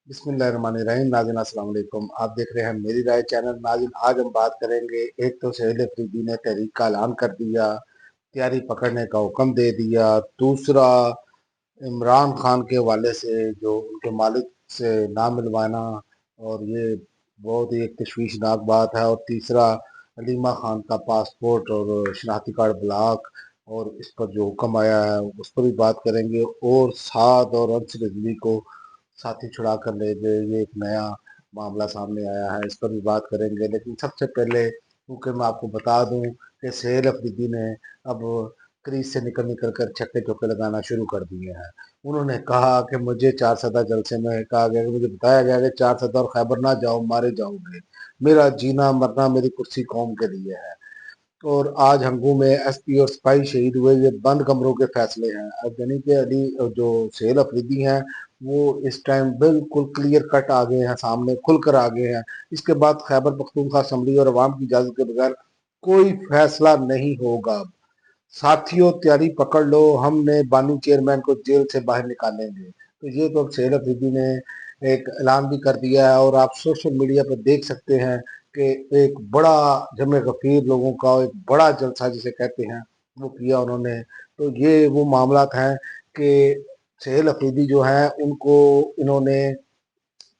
बिस्मिल्लाहिर्रहमानिर्रहीम। नाज़रीन अस्सलाम वालेकुम। आप देख रहे हैं मेरी राय चैनल। नाज़रीन आज हम बात करेंगे, एक तो सोहेल अफरीदी ने तहरीक का ऐलान कर दिया, तैयारी पकड़ने का हुक्म दे दिया। दूसरा, इमरान खान के हवाले से जो उनके मालिक से ना मिलवाना, और ये बहुत ही एक तशवीशनाक बात है। और तीसरा, हलीमा खान का पासपोर्ट और शनाख्ती कार्ड ब्लॉक, और इस पर जो हुक्म आया है उस पर भी बात करेंगे। और साद और अंश रिजवी को साथी छुड़ा कर ले गए, ये एक नया मामला सामने आया है, इस पर भी बात करेंगे। लेकिन सबसे पहले क्योंकि मैं आपको बता दूं कि सोहेल अफरीदी ने अब क्रीज से निकल निकल कर छक्के चौके लगाना शुरू कर दिए हैं। उन्होंने कहा कि मुझे चार सदा जलसे में कहा गया कि मुझे बताया गया कि चार सदा और खैबर ना जाओ, मारे जाओगे। मेरा जीना मरना मेरी कुर्सी कौम के लिए है। और आज हंगू में एसपी और सिपाही शहीद हुए, ये बंद कमरों के फैसले हैं। अब यानी कि अली जो सोहेल अफरीदी हैं वो इस टाइम बिल्कुल क्लियर कट आ गए हैं, सामने खुलकर आ गए हैं। इसके बाद खैबर पख्तूनख्वा असम्बली और अवाम की इजाजत के बगैर कोई फैसला नहीं होगा। साथियों तैयारी पकड़ लो, हमने बानी चेयरमैन को जेल से बाहर निकालेंगे। तो ये तो अब सोहेल अफरीदी ने एक ऐलान भी कर दिया है, और आप सोशल मीडिया पर देख सकते हैं कि एक बड़ा जमे गफीर लोगों का एक बड़ा जलसा जिसे कहते हैं वो किया उन्होंने। तो ये वो मामला हैं कि सोहेल अफरीदी जो है उनको इन्होंने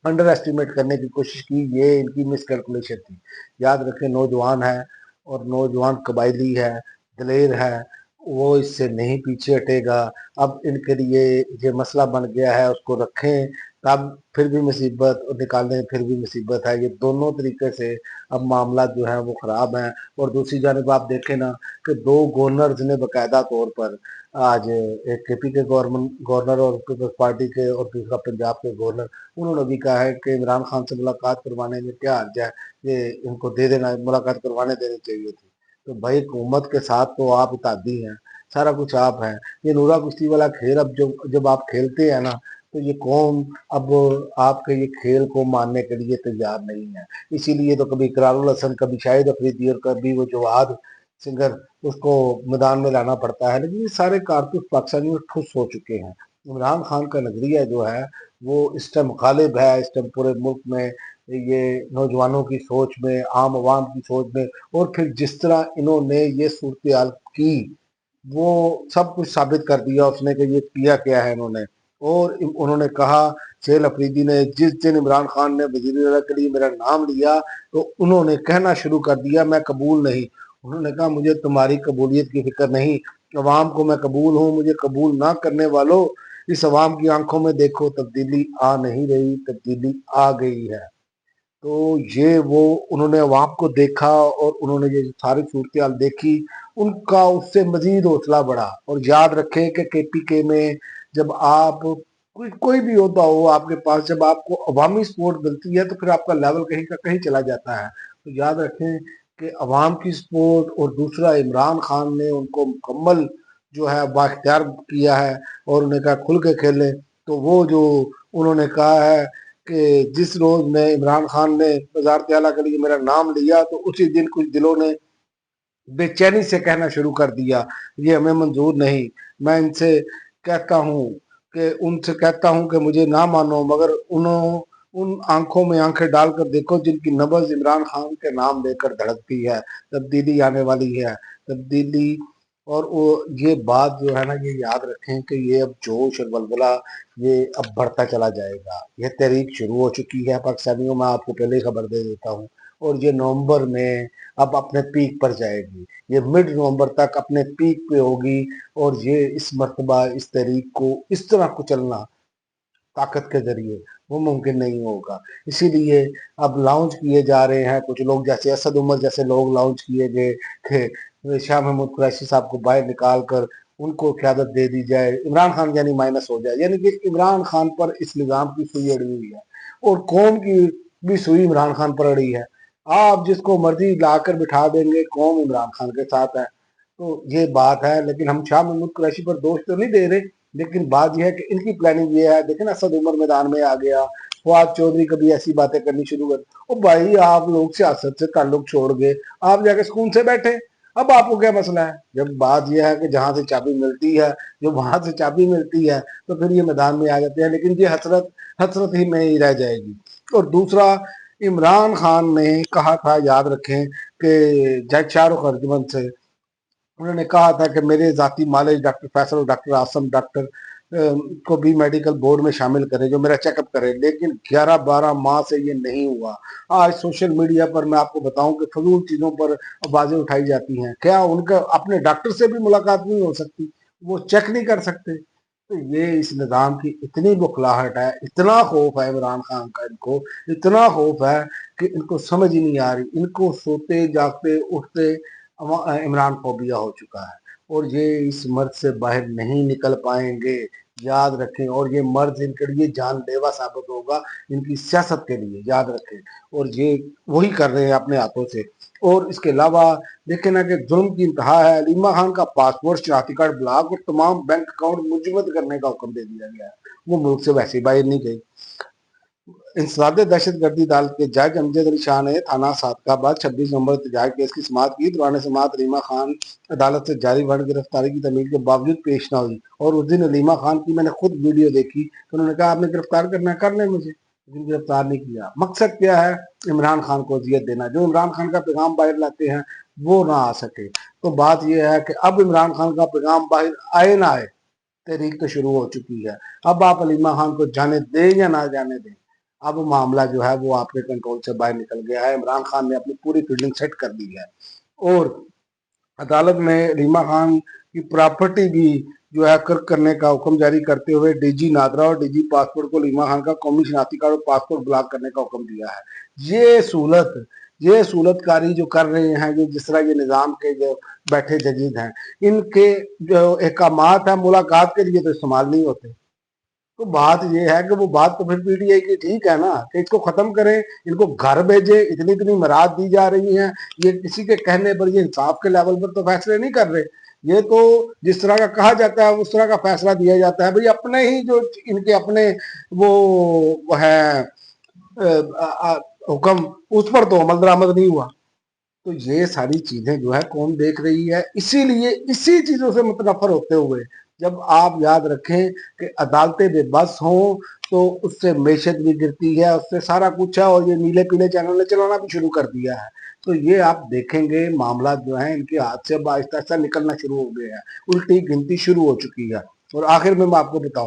अंडर एस्टिमेट करने की कोशिश की, ये इनकी मिस कैलकुलेशन थी। याद रखें, नौजवान है और नौजवान कबायली है, दलेर है, वो इससे नहीं पीछे हटेगा। अब इनके लिए ये मसला बन गया है, उसको रखें तब फिर भी मुसीबत, और निकालें फिर भी मुसीबत है। ये दोनों तरीके से अब मामला जो है वो ख़राब हैं। और दूसरी जानब आप देखें ना कि दो गवर्नर्स ने बाकायदा तौर पर आज, एक केपी के गवर्नर और पीपल्स पार्टी के, और दूसरा पंजाब के गवर्नर, उन्होंने भी कहा है कि इमरान खान से मुलाकात करवाने में क्या हर्ज है, ये इनको दे देना, मुलाकात करवाने देनी चाहिए थी। तो भाई हुकूमत के साथ तो आप इत्यादि हैं, सारा कुछ आप हैं। ये नूरा कुश्ती वाला खेल अब जब आप खेलते हैं ना, तो ये कौम अब आपके ये खेल को मानने के लिए तैयार नहीं है। इसीलिए तो कभी इकरारुल हसन, कभी शाहिद अफरीदी, और कभी वो जवाद सिंगर, उसको मैदान में लाना पड़ता है। लेकिन ये सारे कारतूस पाकिस्तानी में ठुस हो चुके हैं। इमरान खान का नजरिया जो है वो इस टाइम गालिब है, इस टाइम पूरे मुल्क में, ये नौजवानों की सोच में, आम आवाम की सोच में। और फिर जिस तरह इन्होंने ये सूरत हाल की, वो सब कुछ साबित कर दिया उसने कि ये किया क्या है इन्होंने। और उन्होंने कहा, सोहेल अफरीदी ने, जिस दिन इमरान खान ने वजीर अला के लिए मेरा नाम लिया तो उन्होंने कहना शुरू कर दिया मैं कबूल नहीं। उन्होंने कहा मुझे तुम्हारी कबूलियत की फिक्र नहीं, अवाम को मैं कबूल हूँ, मुझे कबूल ना करने वालों, इस अवाम की आंखों में देखो, तब्दीली आ नहीं रही, तब्दीली आ गई है। तो ये वो उन्होंने अवाम को देखा, और उन्होंने ये सारी सूरत हाल देखी, उनका उससे मजीद हौसला बढ़ा। और याद रखें कि केपीके में जब आप कोई भी होता हो आपके पास, जब आपको अवामी सपोर्ट मिलती है तो फिर आपका लेवल कहीं का कहीं चला जाता है। तो याद रखें कि अवाम की सपोर्ट, और दूसरा इमरान खान ने उनको मुकम्मल जो है बाख्तियार किया है, और उन्हें कहा खुल के खेलें। तो वो जो उन्होंने कहा है कि जिस रोज में इमरान खान ने वजारत आला के लिए मेरा नाम लिया, तो उसी दिन कुछ दिलों ने बेचैनी से कहना शुरू कर दिया ये हमें मंजूर नहीं। मैं इनसे कहता हूँ कि उनसे कहता हूँ कि मुझे ना मानो, मगर उन आंखों में आंखें डालकर देखो जिनकी नब्ज इमरान खान के नाम लेकर धड़कती है। तब्दीली आने वाली है, तब्दीली। और वो ये बात जो है ना, ये याद रखें कि ये अब जोश और बलबला ये अब बढ़ता चला जाएगा। ये तहरीक शुरू हो चुकी है पाकिस्तानियों में, आपको पहले खबर दे देता हूँ। और ये नवंबर में अब अपने पीक पर जाएगी, ये मिड नवंबर तक अपने पीक पे होगी। और ये इस मरतबा इस तहरीक को इस तरह कुचलना ताकत के जरिए वो मुमकिन नहीं होगा। इसीलिए अब लॉन्च किए जा रहे हैं कुछ लोग, जैसे असद उमर जैसे लोग लॉन्च किए गए थे। शाह महमूद कुरैशी साहब को बाहर निकाल कर उनको क़यादत दे दी जाए, इमरान खान यानी माइनस हो जाए, यानी कि इमरान खान पर इस निज़ाम की सुई अड़ी हुई है, और कौम की भी सुई इमरान खान पर अड़ी है। आप जिसको मर्जी लाकर बिठा देंगे, कौम इमरान खान के साथ है। तो ये बात है। लेकिन हम शाह महमूद कुरैशी पर दोष तो नहीं दे रहे, लेकिन बात यह है कि इनकी प्लानिंग ये है। देखें ना, असद उमर मैदान में आ गया, फवाद चौधरी कभी ऐसी बातें करनी शुरू कर, ओ भाई आप लोग सियासत से ताल्लुक छोड़ गए, आप जाके सुकून से बैठे, अब आपको क्या मसला है? जब बात यह है कि जहां से चाबी मिलती है, जो वहां से चाबी मिलती है, तो फिर ये मैदान में आ जाते हैं, लेकिन ये हसरत हसरत ही में ही रह जाएगी। और दूसरा, इमरान खान ने कहा था, याद रखें, कि जज शाहरुख अर्जुमन से उन्होंने कहा था कि मेरे जाती मालिक डॉक्टर फैसल और डॉक्टर आसम डॉक्टर को भी मेडिकल बोर्ड में शामिल करें, जो मेरा चेकअप करे, लेकिन 11-12 माह से ये नहीं हुआ। आज सोशल मीडिया पर मैं आपको बताऊं कि फजूल चीज़ों पर आवाज़ें उठाई जाती हैं। क्या उनका अपने डॉक्टर से भी मुलाकात नहीं हो सकती? वो चेक नहीं कर सकते? तो ये इस निज़ाम की इतनी बुखलाहट है, इतना खौफ है इमरान खान का, इनको इतना खौफ है कि इनको समझ ही नहीं आ रही। इनको सोते जागते उठते इमरान फोबिया हो चुका है, और ये इस मर्ज से बाहर नहीं निकल पाएंगे, याद रखें। और ये मर्ज इनके लिए जानलेवा साबित होगा, इनकी सियासत के लिए, याद रखें। और ये वही कर रहे हैं अपने हाथों से। और इसके अलावा देखें ना कि जुल्म की इंतहा है। अलीमा खान का पासपोर्ट, शनाख्ती कार्ड ब्लॉक और तमाम बैंक अकाउंट मुजम्मद करने का हुक्म दे दिया गया है। वो मुल्क से वैसे ही बाहर नहीं गई। इंसदाद दहशतगर्दी अदालत के जज अमजद अली शाह ने थाना सादकाबाद 26 नवंबर एहतजाज केस की समाअत की। दौरान समाअत अलीमा खान अदालत से जारी वारंट गिरफ्तारी की तमील के बावजूद पेश न हुई, और उस दिन अलीमा खान की मैंने खुद वीडियो देखी, तो उन्होंने कहा आपने गिरफ्तार करना है, कर लें मुझे, लेकिन गिरफ्तार नहीं किया। मकसद क्या है? इमरान खान को अजियत देना। जो इमरान खान का पैगाम बाहर लाते हैं वो ना आ सके। तो बात यह है कि अब इमरान खान का पैगाम बाहर आए ना आए, तहरीक तो शुरू हो चुकी है। अब आप अलीमा खान को जाने दें या ना जाने दें, अब मामला जो है वो आपके कंट्रोल से बाहर निकल गया है। इमरान खान ने अपनी पूरी फील्डिंग सेट कर दी है, और अदालत ने अलीमा खान की प्रॉपर्टी भी जो है कर्क करने का हुक्म जारी करते हुए डीजी नादरा और डीजी पासपोर्ट को अलीमा खान का कौमी शनाख्ती कार्ड और पासपोर्ट ब्लॉक करने का हुक्म दिया है। ये सहूलतकारी जो कर रहे हैं, जो जिस तरह ये निज़ाम के जो बैठे जजेज हैं, इनके जो अहकामात है मुलाकात के लिए तो इस्तेमाल नहीं होते। तो बात ये है कि वो बात तो फिर पीटीआई की ठीक है ना, कि इसको खत्म करें, इनको घर भेजे। इतनी इतनी मराद दी जा रही हैं, ये किसी के कहने पर, ये इंसाफ के लेवल पर तो फैसले नहीं कर रहे। ये तो जिस तरह का कहा जाता है उस तरह का फैसला दिया जाता है। भाई अपने ही जो इनके अपने वो है हुक्म, उस पर तो अमल दरामद नहीं हुआ। तो ये सारी चीजें जो है कौन देख रही है? इसीलिए इसी चीजों से मुतनफर होते हुए, जब आप याद रखें कि अदालतें बेबस हों तो उससे मैशत भी गिरती है, उससे सारा कुछ है। और ये नीले पीले चैनल ने चलाना भी शुरू कर दिया है। तो ये आप देखेंगे मामला जो है इनके हाथ से आहिस्ता आहिस्ता निकलना शुरू हो गया है, उल्टी गिनती शुरू हो चुकी है। और आखिर में मैं आपको बताऊं,